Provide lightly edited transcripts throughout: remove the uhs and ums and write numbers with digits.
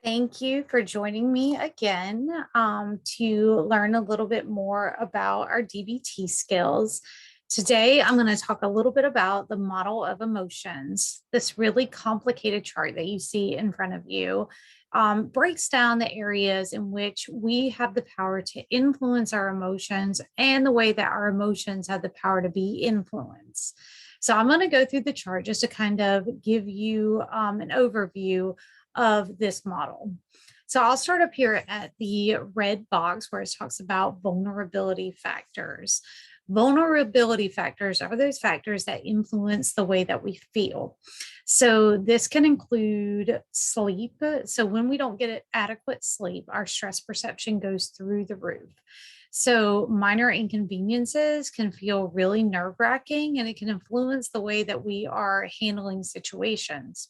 Thank you for joining me again to learn a little bit more about our DBT skills. Today, I'm going to talk a little bit about the model of emotions. This really complicated chart that you see in front of you breaks down the areas in which we have the power to influence our emotions and the way that our emotions have the power to be influenced. So, I'm going to go through the chart just to kind of give you an overview of this model. So I'll start up here at the red box where it talks about vulnerability factors. Vulnerability factors are those factors that influence the way that we feel. So this can include sleep. So when we don't get adequate sleep, our stress perception goes through the roof. So minor inconveniences can feel really nerve wracking and it can influence the way that we are handling situations.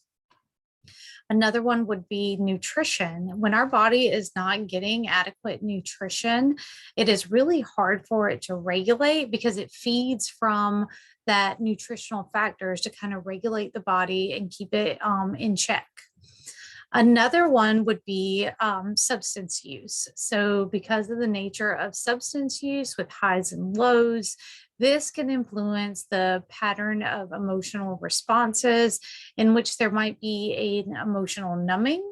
Another one would be nutrition. When our body is not getting adequate nutrition, it is really hard for it to regulate because it feeds from that nutritional factors to kind of regulate the body and keep it in check. Another one would be substance use. So, because of the nature of substance use with highs and lows, this can influence the pattern of emotional responses in which there might be an emotional numbing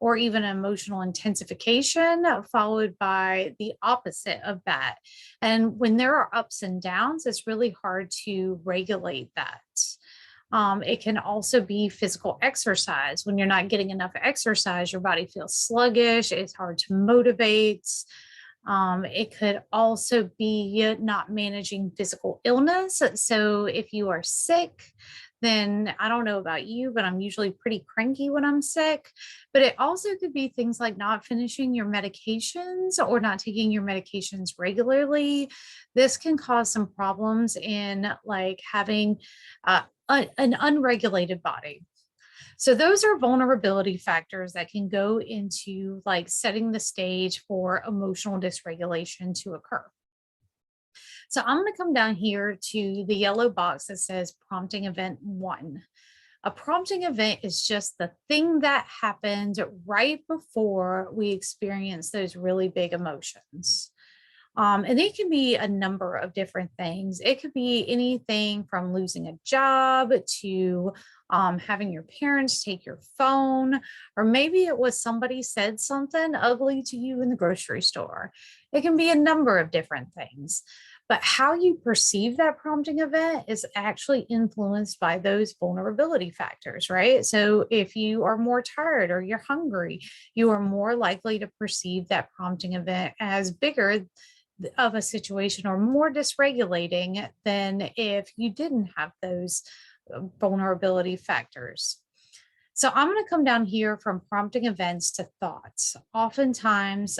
or even emotional intensification, followed by the opposite of that. And when there are ups and downs, it's really hard to regulate that. It can also be physical exercise. When you're not getting enough exercise, your body feels sluggish, it's hard to motivate. It could also be not managing physical illness. So if you are sick, then I don't know about you, but I'm usually pretty cranky when I'm sick. But it also could be things like not finishing your medications or not taking your medications regularly. This can cause some problems in like having an unregulated body. So those are vulnerability factors that can go into like setting the stage for emotional dysregulation to occur. So I'm going to come down here to the yellow box that says prompting event one. A prompting event is just the thing that happened right before we experience those really big emotions. And it can be a number of different things. It could be anything from losing a job to having your parents take your phone, or maybe it was somebody said something ugly to you in the grocery store. It can be a number of different things. But how you perceive that prompting event is actually influenced by those vulnerability factors, right? So if you are more tired or you're hungry, you are more likely to perceive that prompting event as bigger of a situation or more dysregulating than if you didn't have those vulnerability factors. So I'm going to come down here from prompting events to thoughts. Oftentimes,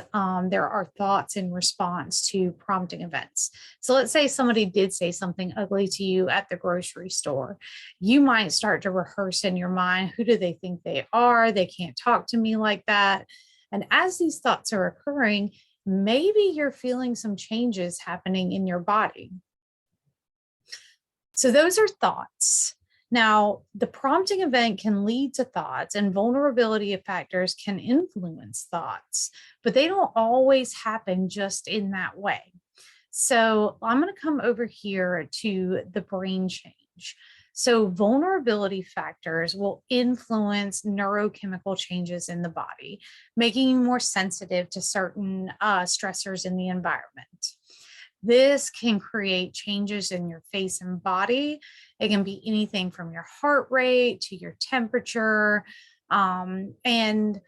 there are thoughts in response to prompting events. So let's say somebody did say something ugly to you at the grocery store. You might start to rehearse in your mind, who do they think they are? They can't talk to me like that. And as these thoughts are occurring, maybe you're feeling some changes happening in your body. So those are thoughts. Now, the prompting event can lead to thoughts, and vulnerability factors can influence thoughts, but they don't always happen just in that way. So, I'm going to come over here to the brain change. So, vulnerability factors will influence neurochemical changes in the body, making you more sensitive to certain stressors in the environment. This can create changes in your face and body. It can be anything from your heart rate to your temperature. And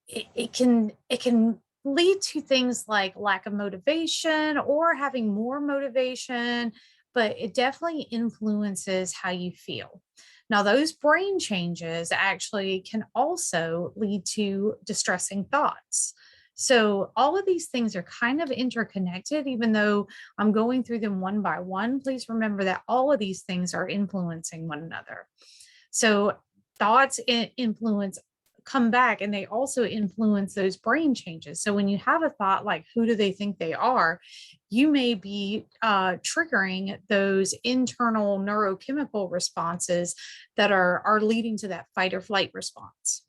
it can lead to things like lack of motivation or having more motivation, but it definitely influences how you feel. Now, those brain changes actually can also lead to distressing thoughts. So, all of these things are kind of interconnected, even though I'm going through them one by one. Please remember that all of these things are influencing one another. So, thoughts influence come back and they also influence those brain changes. So when you have a thought like, who do they think they are? You may be triggering those internal neurochemical responses that are leading to that fight or flight response.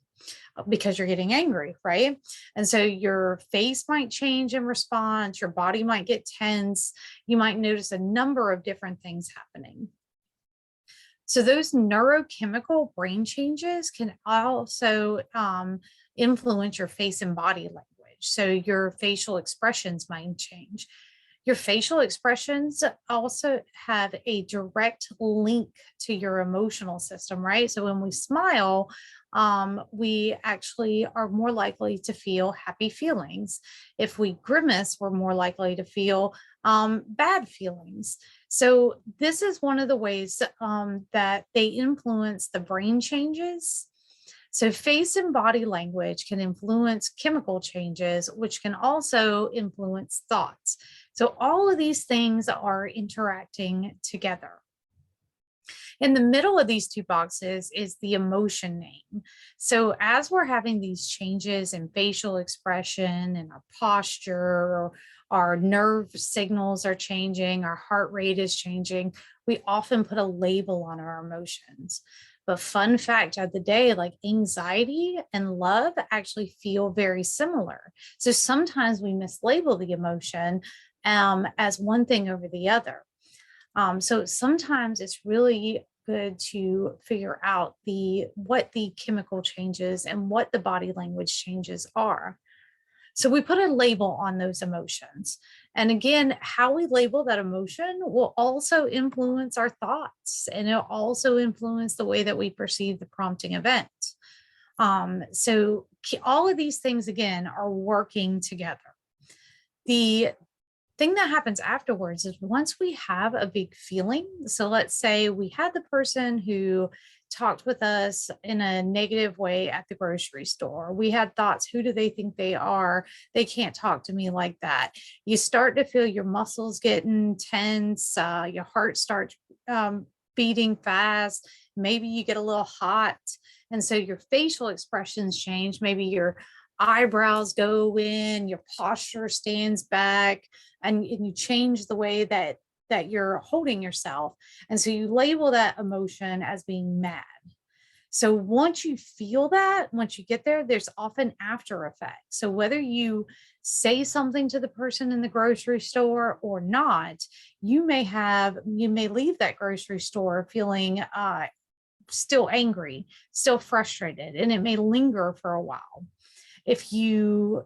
because you're getting angry, right? And so your face might change in response, your body might get tense, you might notice a number of different things happening. So those neurochemical brain changes can also influence your face and body language. So your facial expressions might change. Your facial expressions also have a direct link to your emotional system, right? So when we smile, we actually are more likely to feel happy feelings. If we grimace, we're more likely to feel bad feelings. So this is one of the ways that they influence the brain changes. So face and body language can influence chemical changes, which can also influence thoughts. So all of these things are interacting together. In the middle of these two boxes is the emotion name. So as we're having these changes in facial expression and our posture, or our nerve signals are changing, our heart rate is changing, we often put a label on our emotions. But fun fact of the day, like anxiety and love actually feel very similar. So sometimes we mislabel the emotion as one thing over the other. So sometimes it's really good to figure out what the chemical changes and what the body language changes are. So we put a label on those emotions. And again, how we label that emotion will also influence our thoughts, and it'll also influence the way that we perceive the prompting event. So all of these things, again, are working together. The thing that happens afterwards is once we have a big feeling, so let's say we had the person who talked with us in a negative way at the grocery store. We had thoughts, who do they think they are? They can't talk to me like that. You start to feel your muscles getting tense, your heart starts beating fast, maybe you get a little hot. And so your facial expressions change. Maybe your eyebrows go in, your posture stands back, and you change the way that you're holding yourself. And so you label that emotion as being mad. So once you feel that, once you get there, there's often after effects. So whether you say something to the person in the grocery store or not, you may leave that grocery store feeling still angry, still frustrated, and it may linger for a while. If you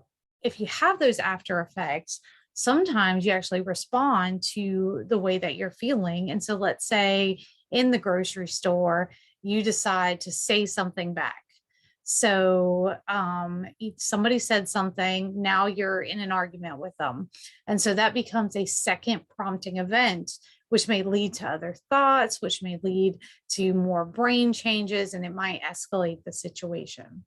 have those after effects, sometimes you actually respond to the way that you're feeling. And so let's say in the grocery store, you decide to say something back. So somebody said something, now you're in an argument with them. And so that becomes a second prompting event, which may lead to other thoughts, which may lead to more brain changes, and it might escalate the situation.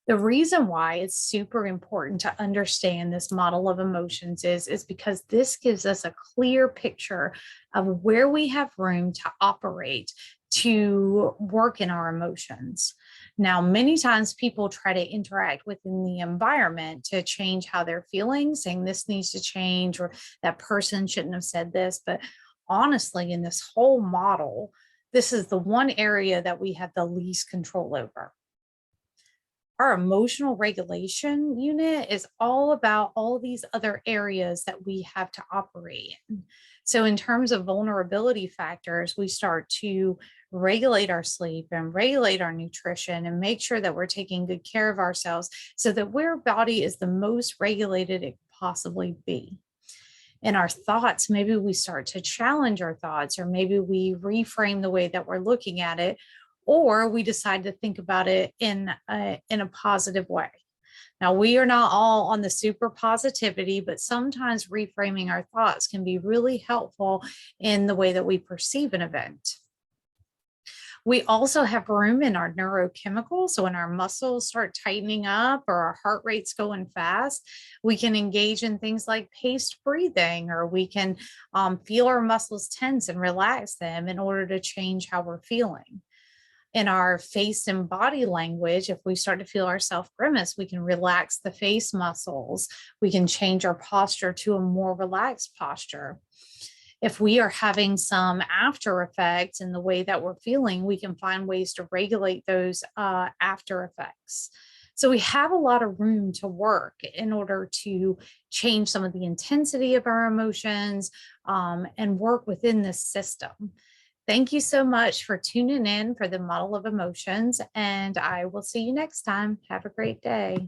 The reason why it's super important to understand this model of emotions is because this gives us a clear picture of where we have room to operate, to work in our emotions. Now, many times people try to interact within the environment to change how they're feeling, saying this needs to change, or that person shouldn't have said this. But honestly, in this whole model, this is the one area that we have the least control over. Our emotional regulation unit is all about all these other areas that we have to operate in. So, in terms of vulnerability factors, we start to regulate our sleep and regulate our nutrition and make sure that we're taking good care of ourselves so that our body is the most regulated it could possibly be. In our thoughts, maybe we start to challenge our thoughts, or maybe we reframe the way that we're looking at it, or we decide to think about it in a positive way. Now, we are not all on the super positivity, but sometimes reframing our thoughts can be really helpful in the way that we perceive an event. We also have room in our neurochemicals. So when our muscles start tightening up or our heart rate's going fast, we can engage in things like paced breathing, or we can feel our muscles tense and relax them in order to change how we're feeling. In our face and body language, if we start to feel ourselves grimace, we can relax the face muscles. We can change our posture to a more relaxed posture. If we are having some after effects in the way that we're feeling, we can find ways to regulate those after effects. So we have a lot of room to work in order to change some of the intensity of our emotions and work within this system. Thank you so much for tuning in for the model of emotions, and I will see you next time. Have a great day.